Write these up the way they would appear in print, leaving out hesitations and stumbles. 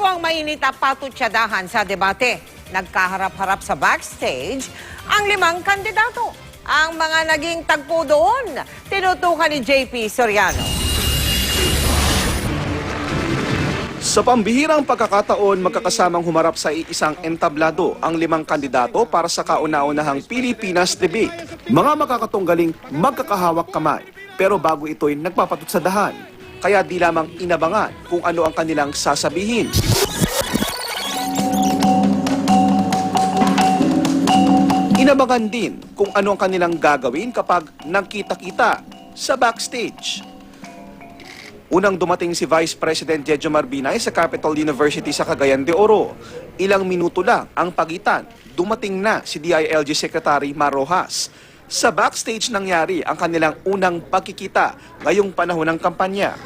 Dalawang mainit na patutsadahan sa debate. Nagkaharap-harap sa backstage ang 5 kandidato. Ang mga naging tagpo doon, tinutukan ni JP Soriano. Sa pambihirang pagkakataon, magkakasamang humarap sa iisang entablado ang 5 kandidato para sa kauna-unahang Pilipinas debate. Mga makakatunggaling magkakahawak kamay, pero bago ito'y nagpapatutsadahan. Kaya di lamang inabangan kung ano ang kanilang sasabihin. Inabangan din kung ano ang kanilang gagawin kapag nagkita-kita sa backstage. Unang dumating si Vice President Jejomar Binay sa Capital University sa Cagayan de Oro. Ilang minuto lang ang pagitan, dumating na si DILG Secretary Mar Rojas. Sa backstage nangyari ang kanilang unang pagkikita ngayong panahon ng kampanya.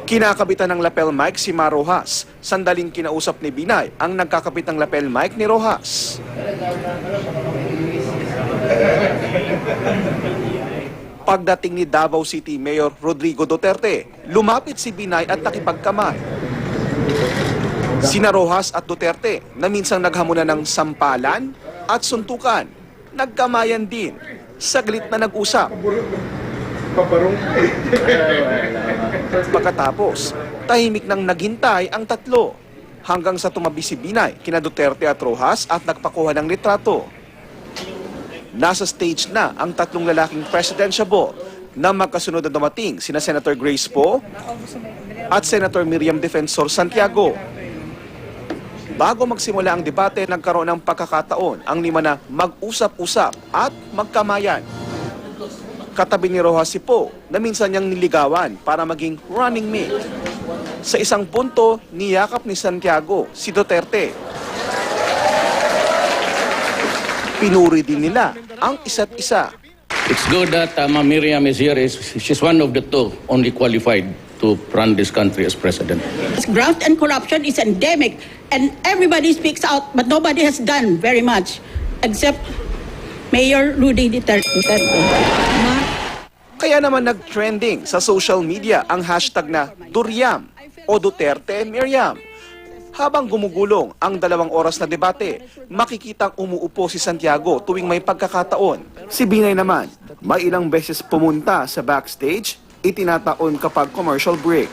Kinakabitan ng lapel mic si Mar Rojas. Sandaling kinausap ni Binay ang nagkakabit ng lapel mic ni Rojas. Pagdating ni Davao City Mayor Rodrigo Duterte, lumapit si Binay at nakipagkamay. Sina Rojas at Duterte na minsang naghamunan ng sampalan at suntukan, nagkamayan din. Saglit na nag-usap. Pagkatapos, tahimik nang naghintay ang tatlo hanggang sa tumabi si Binay kina Duterte at Rojas at nagpakuha ng litrato. Nasa stage na ang tatlong lalaking presidentiable na magkasunod na dumating sina Senator Grace Poe at Senator Miriam Defensor Santiago. Bago magsimula ang debate, nagkaroon ng pagkakataon ang 5 na mag-usap-usap at magkamayan. Katabi ni Rojas si Poe na minsan niyang niligawan para maging running mate. Sa isang punto, niyakap ni Santiago si Duterte. Pinuri din nila ang isa't isa. It's good that Ma'am Miriam is here. She's one of the two only qualified to run this country as president. Graft and corruption is endemic and everybody speaks out but nobody has done very much except Mayor Rudy Duterte. Kaya naman nag-trending sa social media ang hashtag na Duriam o Duterte Miriam. Habang gumugulong ang 2 oras na debate, makikitang umuupo si Santiago tuwing may pagkakataon. Si Binay naman, may ilang beses pumunta sa backstage, itinataon kapag commercial break.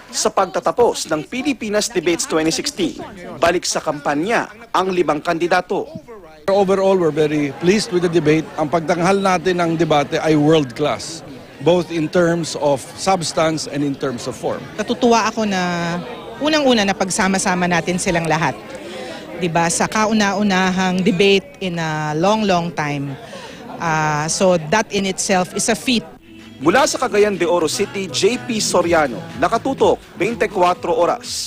Sa pagtatapos ng Pilipinas Debates 2016, balik sa kampanya ang 5 kandidato. Overall, we're very pleased with the debate. Ang pagtanghal natin ng debate ay world-class, both in terms of substance and in terms of form. Natutuwa ako na unang-una na pagsama-sama natin silang lahat. 'Di ba? Sa kauna-unahang debate in a long time. So that in itself is a feat. Mula sa Cagayan de Oro City, JP Soriano, nakatutok 24 oras.